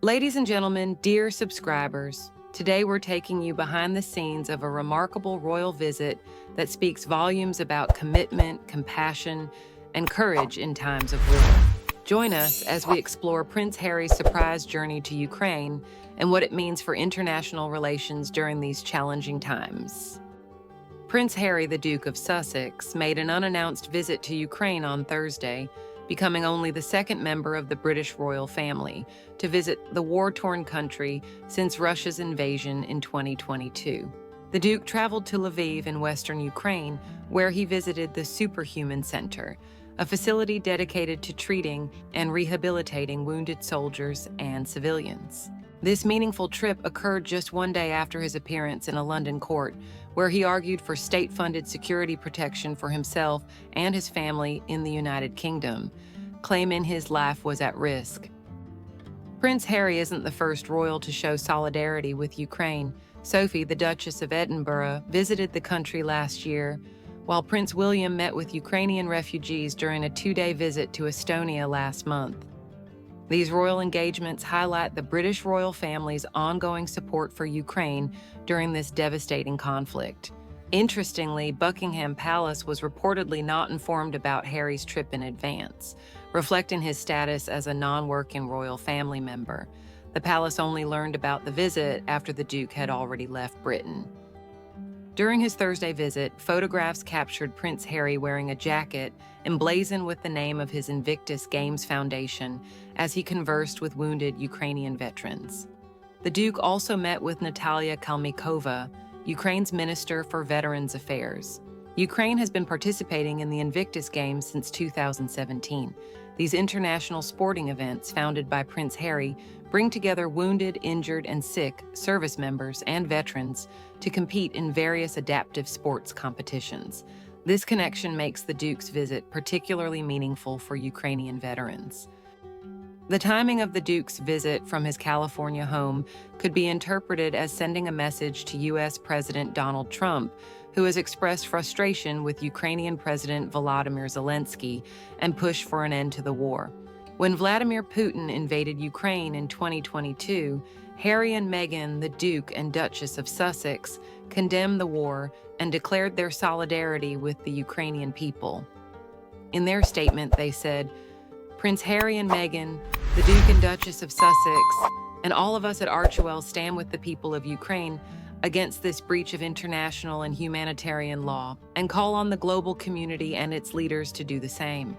Ladies and gentlemen, dear subscribers, today we're taking you behind the scenes of a remarkable royal visit that speaks volumes about commitment, compassion, and courage in times of war. Join us as we explore Prince Harry's surprise journey to Ukraine and what it means for international relations during these challenging times. Prince Harry, the Duke of Sussex, made an unannounced visit to Ukraine on Thursday, becoming only the second member of the British royal family to visit the war-torn country since Russia's invasion in 2022. The Duke traveled to Lviv in western Ukraine, where he visited the Superhuman Center, a facility dedicated to treating and rehabilitating wounded soldiers and civilians. This meaningful trip occurred just one day after his appearance in a London court, where he argued for state-funded security protection for himself and his family in the United Kingdom, claiming his life was at risk. Prince Harry isn't the first royal to show solidarity with Ukraine. Sophie, the Duchess of Edinburgh, visited the country last year, while Prince William met with Ukrainian refugees during a two-day visit to Estonia last month. These royal engagements highlight the British royal family's ongoing support for Ukraine during this devastating conflict. Interestingly, Buckingham Palace was reportedly not informed about Harry's trip in advance, reflecting his status as a non-working royal family member. The palace only learned about the visit after the Duke had already left Britain. During his Thursday visit, photographs captured Prince Harry wearing a jacket emblazoned with the name of his Invictus Games Foundation as he conversed with wounded Ukrainian veterans. The Duke also met with Natalia Kalmykova, Ukraine's Minister for Veterans Affairs. Ukraine has been participating in the Invictus Games since 2017. These international sporting events, founded by Prince Harry, bring together wounded, injured, and sick service members and veterans to compete in various adaptive sports competitions. This connection makes the Duke's visit particularly meaningful for Ukrainian veterans. The timing of the Duke's visit from his California home could be interpreted as sending a message to U.S. President Donald Trump, who has expressed frustration with Ukrainian President Volodymyr Zelensky and pushed for an end to the war. When Vladimir Putin invaded Ukraine in 2022, Harry and Meghan, the Duke and Duchess of Sussex, condemned the war and declared their solidarity with the Ukrainian people. In their statement, they said, "Prince Harry and Meghan, the Duke and Duchess of Sussex, and all of us at Archewell stand with the people of Ukraine against this breach of international and humanitarian law and call on the global community and its leaders to do the same."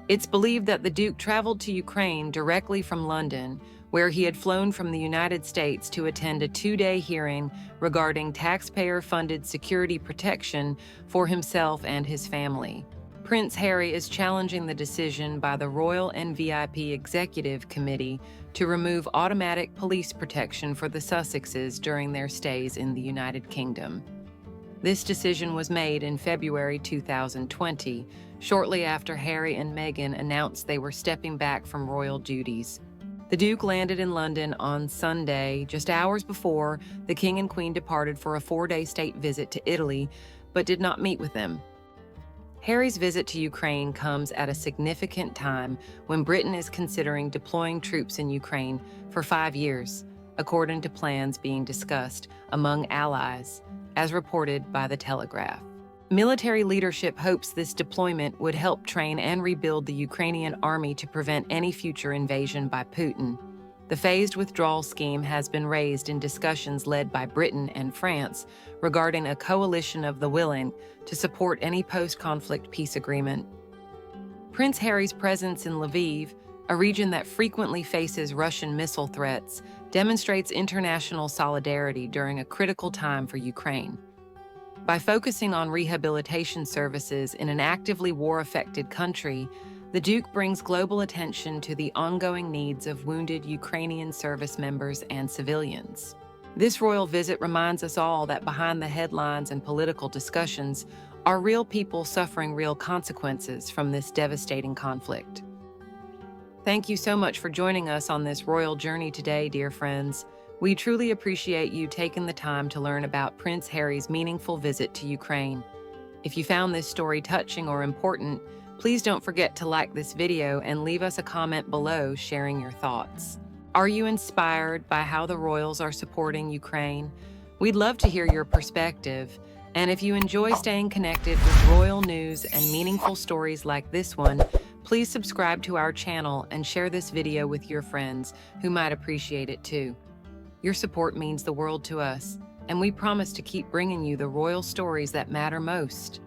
It's believed that the Duke traveled to Ukraine directly from London, where he had flown from the United States to attend a two-day hearing regarding taxpayer-funded security protection for himself and his family. Prince Harry is challenging the decision by the Royal and VIP Executive Committee to remove automatic police protection for the Sussexes during their stays in the United Kingdom. This decision was made in February 2020, shortly after Harry and Meghan announced they were stepping back from royal duties. The Duke landed in London on Sunday, just hours before the King and Queen departed for a four-day state visit to Italy, but did not meet with them. Harry's visit to Ukraine comes at a significant time when Britain is considering deploying troops in Ukraine for 5 years, according to plans being discussed among allies, as reported by The Telegraph. Military leadership hopes this deployment would help train and rebuild the Ukrainian army to prevent any future invasion by Putin. The phased withdrawal scheme has been raised in discussions led by Britain and France regarding a coalition of the willing to support any post-conflict peace agreement. Prince Harry's presence in Lviv, a region that frequently faces Russian missile threats, demonstrates international solidarity during a critical time for Ukraine. By focusing on rehabilitation services in an actively war-affected country, the Duke brings global attention to the ongoing needs of wounded Ukrainian service members and civilians. This royal visit reminds us all that behind the headlines and political discussions are real people suffering real consequences from this devastating conflict. Thank you so much for joining us on this royal journey today, dear friends. We truly appreciate you taking the time to learn about Prince Harry's meaningful visit to Ukraine. If you found this story touching or important, please don't forget to like this video and leave us a comment below sharing your thoughts. Are you inspired by how the royals are supporting Ukraine? We'd love to hear your perspective. And if you enjoy staying connected with royal news and meaningful stories like this one, please subscribe to our channel and share this video with your friends who might appreciate it too. Your support means the world to us, and we promise to keep bringing you the royal stories that matter most.